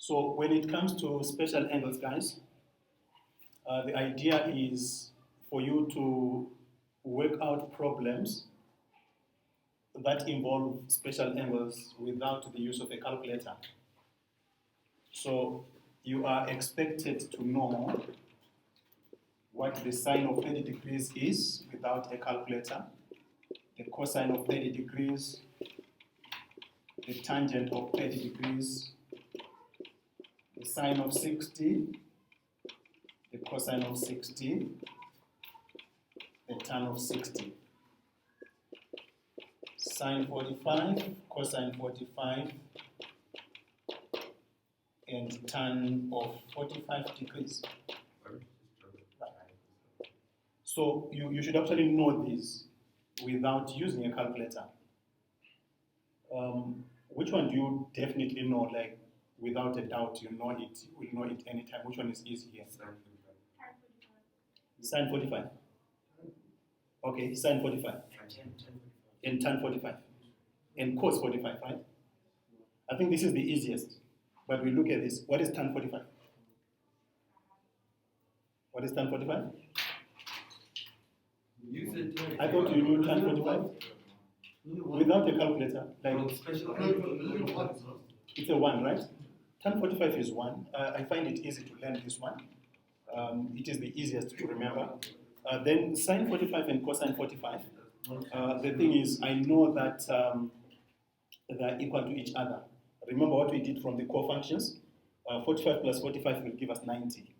So when it comes to special angles, guys, the idea is for you to work out problems that involve special angles without the use of a calculator. So you are expected to know what the sine of 30 degrees is without a calculator, the cosine of 30 degrees, the tangent of 30 degrees, the sine of 60, the cosine of 60, the tan of 60. Sine 45, cosine 45, and tan of 45 degrees. So you should actually know this without using a calculator. Which one do you definitely know, like without a doubt, you know it, you will know it anytime? Which one is easy here? Sine 45. Okay, sine 45. And tan 45. And cos 45, right? I think this is the easiest. But we look at this. What is tan 45? What is tan 45? I thought you knew tan 45. Without a calculator, like it's a 1, right? Tan 45 is 1. I find it easy to learn this one. It is the easiest to remember. Then sine 45 and cosine 45. The thing is, I know that they're equal to each other. Remember what we did from the core functions? 45 plus 45 will give us 90,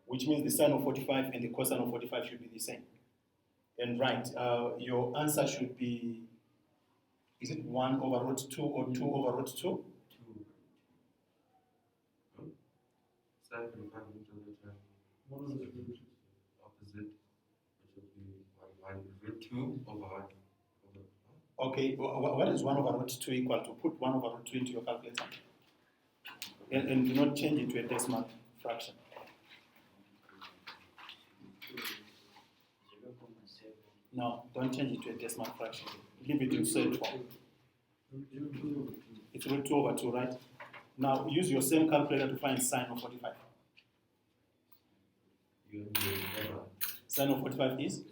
which means the sine of 45 and the cosine of 45 should be the same. And right, your answer should be, is it 1 over root 2 or 2 over root 2? 2. Sine 45 opposite, which would be 1 root 2 over 1. Okay, what is 1 over root 2 equal to? Put 1 over root 2 into your calculator. And do not change it to a decimal fraction. No, don't change it to a decimal fraction. Leave it in set form. It's root 2 over 2, right? Now use your same calculator to find sine of 45. Sine of 45 is?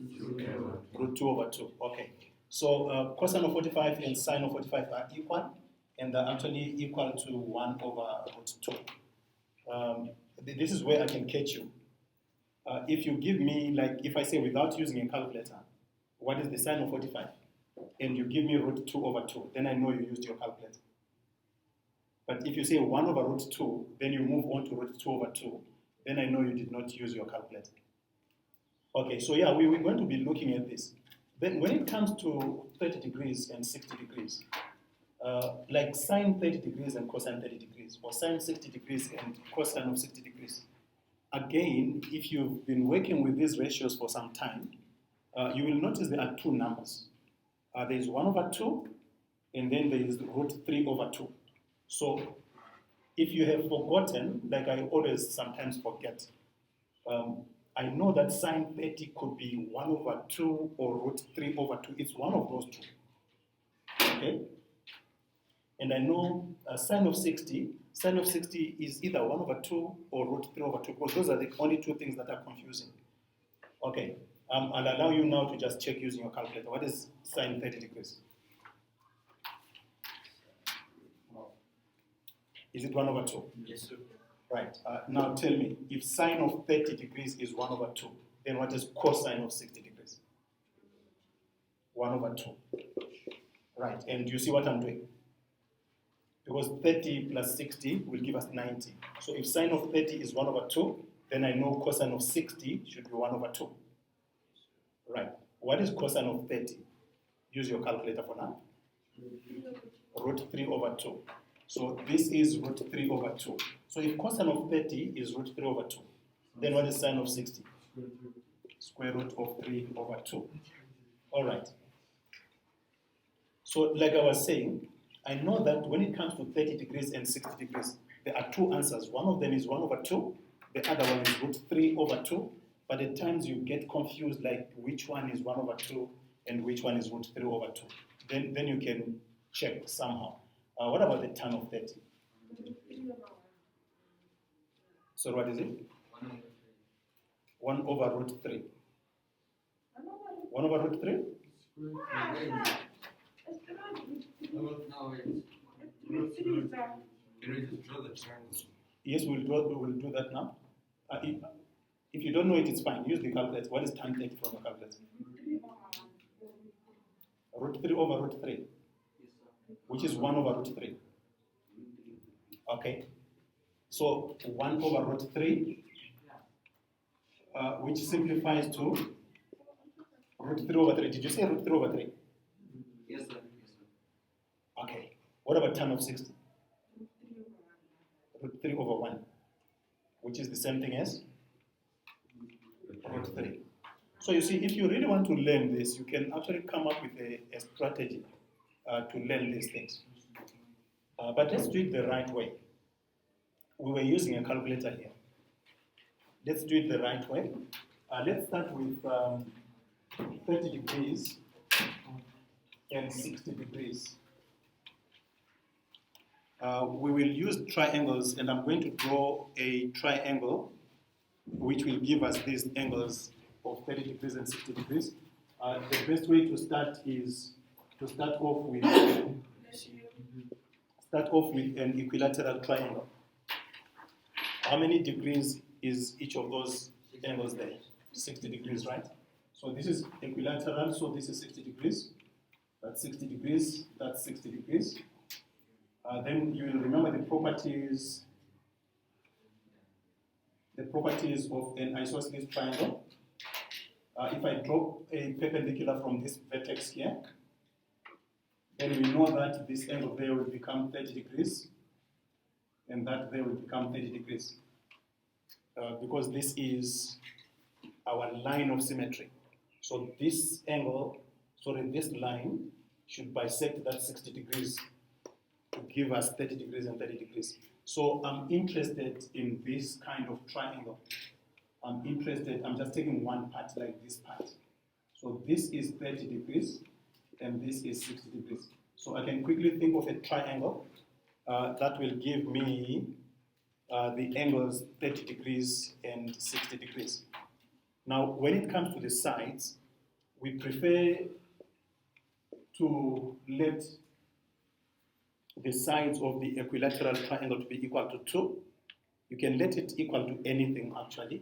Root 2 over 2. Okay. So cosine of 45 and sine of 45 are equal, and they're actually equal to 1 over root 2. This is where I can catch you. If you give me, like, if I say without using a calculator, what is the sine of 45? And you give me root 2 over 2, then I know you used your calculator. But if you say 1 over root 2, then you move on to root 2 over 2, then I know you did not use your calculator. Okay, so yeah, we're going to be looking at this. Then when it comes to 30 degrees and 60 degrees, like sine 30 degrees and cosine 30 degrees, or sine 60 degrees and cosine of 60 degrees, again, if you've been working with these ratios for some time, you will notice there are two numbers. There is 1 over 2, and then there is root 3 over 2. So if you have forgotten, like I always sometimes forget, I know that sine 30 could be 1 over 2 or root 3 over 2. It's one of those two. Okay? And I know sine of 60 is either 1 over 2 or root 3 over 2, because those are the only two things that are confusing. Okay. I'll allow you now to just check using your calculator. What is sine 30 degrees? Is it 1 over 2? Yes, sir. Right. Now tell me, if sine of 30 degrees is 1 over 2, then what is cosine of 60 degrees? 1 over 2. Right. And you see what I'm doing? Because 30 plus 60 will give us 90. So if sine of 30 is 1 over 2, then I know cosine of 60 should be 1 over 2. Right. What is cosine of 30? Use your calculator for now. Root 3 over 2. So this is root 3 over 2. So if cosine of 30 is root 3 over 2, then what is sine of 60? Square root of 3 over 2. All right. So like I was saying, I know that when it comes to 30 degrees and 60 degrees, there are two answers. One of them is 1 over 2. The other one is root 3 over 2. But at times you get confused, like which one is 1 over 2 and which one is root 3 over 2. Then you can check somehow. What about the tan of 30? So what is it? 1 over root 3. 1 over root 3? Yes, we will do that now. If you don't know it, it's fine. Use the calculator. What is tan 30 from the calculator? Root 3 over root 3, which is 1 over root 3. Okay. So 1 over root 3, which simplifies to root 3 over 3. Did you say root 3 over 3? Yes, sir. Okay. What about tan of 60? Root 3 over 1, which is the same thing as root 3. So you see, if you really want to learn this, you can actually come up with a strategy to learn these things. But let's do it the right way. We were using a calculator here. Let's do it the right way. Let's start with 30 degrees and 60 degrees. We will use triangles, and I'm going to draw a triangle which will give us these angles of 30 degrees and 60 degrees. The best way to start is to start off with an equilateral triangle. How many degrees is each of those angles there? 60 degrees, right? So this is equilateral, so this is 60 degrees. That's 60 degrees, that's 60 degrees. Then you will remember the properties of an isosceles triangle. If I drop a perpendicular from this vertex here, then we know that this angle there will become 30 degrees, and that there will become 30 degrees. Because this is our line of symmetry. So this line should bisect that 60 degrees to give us 30 degrees and 30 degrees. So I'm interested in this kind of triangle. I'm just taking one part like this part. So this is 30 degrees and this is 60 degrees. So I can quickly think of a triangle that will give me the angles 30 degrees and 60 degrees. Now, when it comes to the sides, we prefer to let the sides of the equilateral triangle to be equal to 2. You can let it equal to anything, actually.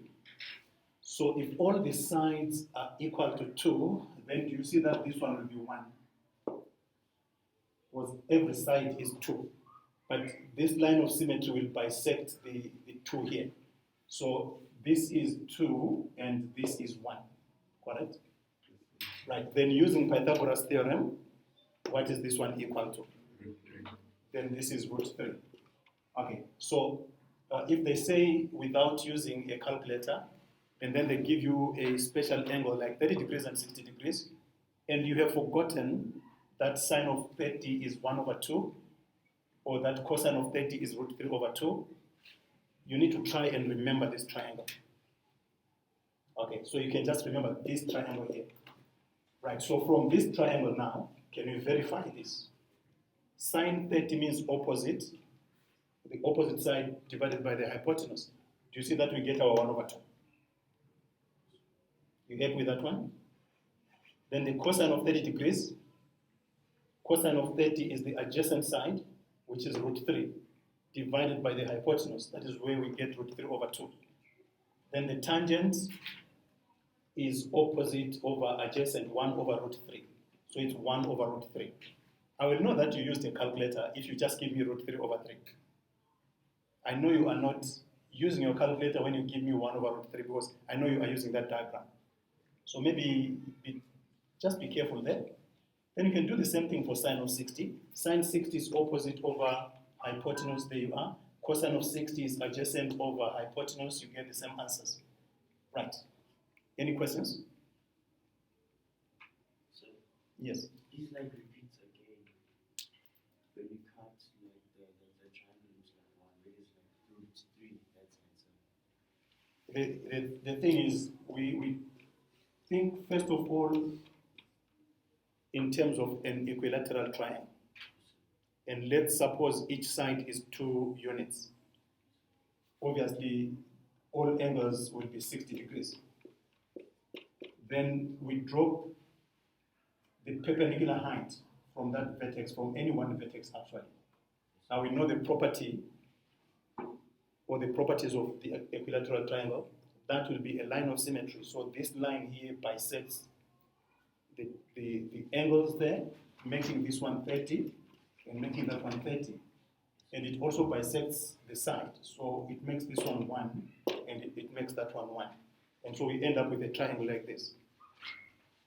So if all the sides are equal to 2, then you see that this one will be 1. Because every side is 2. But this line of symmetry will bisect the 2 here. So this is 2 and this is 1, correct? Right, then using Pythagoras theorem, what is this one equal to? Then this is root 3. Okay, so if they say without using a calculator, and then they give you a special angle like 30 degrees and 60 degrees, and you have forgotten that sine of 30 is 1 over 2, or that cosine of 30 is root 3 over 2, you need to try and remember this triangle. Okay, so you can just remember this triangle here. Right, so from this triangle now, can we verify this? Sine 30 means opposite, the opposite side divided by the hypotenuse. Do you see that we get our 1 over 2? You happy with that one? Then the cosine of 30 degrees, cosine of 30 is the adjacent side, which is root 3, divided by the hypotenuse. That is where we get root 3 over 2. Then the tangent is opposite over adjacent, 1 over root 3. So it's 1 over root 3. I will know that you used a calculator if you just give me root 3 over 3. I know you are not using your calculator when you give me 1 over root 3 because I know you are using that diagram. So maybe just be careful there. Then you can do the same thing for sine of 60. Sine 60 is opposite over hypotenuse, there you are. Cosine of 60 is adjacent over hypotenuse, you get the same answers. Right. Any questions? So, yes. this like repeats again when you cut like the triangle looks like 1, where it's like root 3, that's answer. The thing is, we think first of all in terms of an equilateral triangle. And let's suppose each side is 2 units. obviously all angles will be 60 degrees. Then we drop the perpendicular height from that vertex, from any one vertex actually. Now we know the property or the properties of the equilateral triangle. That will be a line of symmetry. So this line here bisects the angles there, making this one 30 and making that one 30. And it also bisects the side. So it makes this one 1 and it makes that one 1. And so we end up with a triangle like this.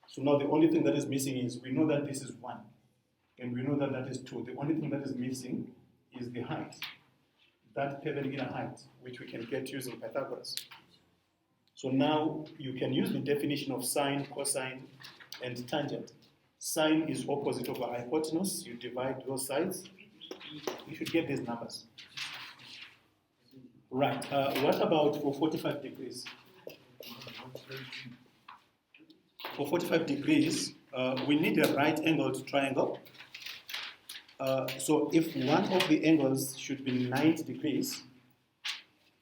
So now the only thing that is missing is we know that this is 1 and we know that that is 2. The only thing that is missing is the height, that perpendicular height, which we can get using Pythagoras. So now you can use the definition of sine, cosine, and tangent. Sine is opposite of a hypotenuse. You divide those sides. You should get these numbers. Right. What about for 45 degrees? For 45 degrees, we need a right-angled triangle. So if one of the angles should be 90 degrees,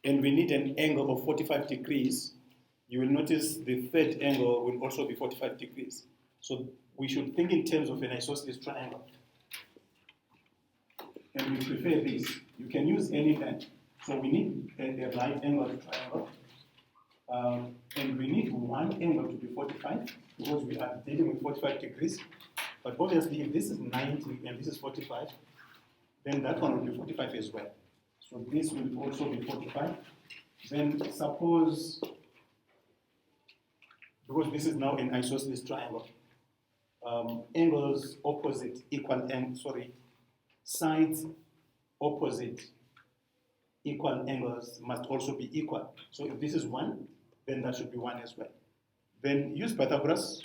and we need an angle of 45 degrees, you will notice the third angle will also be 45 degrees. So we should think in terms of an isosceles triangle. And we prefer this. You can use any length. So we need a right angled triangle. And we need one angle to be 45 because we are dealing with 45 degrees. But obviously, if this is 90 and this is 45, then that one will be 45 as well. So this will also be 45. Then suppose, because this is now an isosceles triangle, angles opposite equal sides opposite equal angles must also be equal. So if this is 1, then that should be 1 as well. Then use Pythagoras.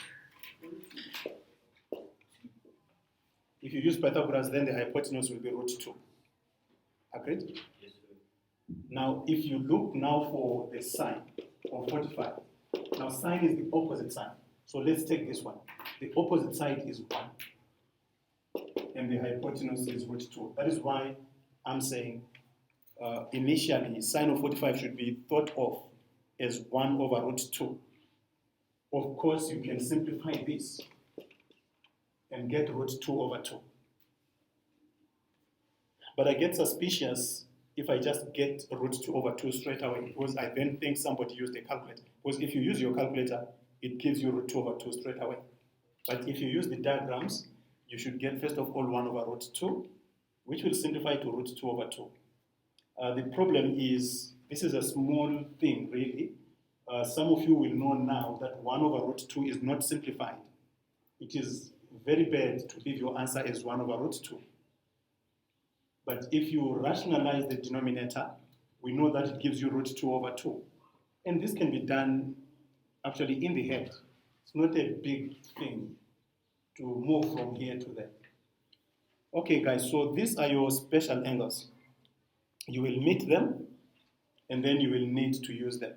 If you use Pythagoras, then the hypotenuse will be root 2. Agreed? Yes, sir. Now, if you look now for the sine of 45, now sine is the opposite side. So let's take this one. The opposite side is 1, and the hypotenuse is root 2. That is why I'm saying initially sine of 45 should be thought of as 1 over root 2. Of course, you can simplify this and get root 2 over 2. But I get suspicious if I just get root 2 over 2 straight away, because I then think somebody used a calculator. Because if you use your calculator, it gives you root 2 over 2 straight away. But if you use the diagrams, you should get first of all 1 over root 2, which will simplify to root 2 over 2. The problem is, this is a small thing really. Some of you will know now that 1 over root 2 is not simplified. It is very bad to leave your answer as 1 over root 2. But if you rationalize the denominator, we know that it gives you root 2 over 2. And this can be done actually in the head. It's not a big thing to move from here to there. Okay, guys, so these are your special angles. You will meet them, and then you will need to use them.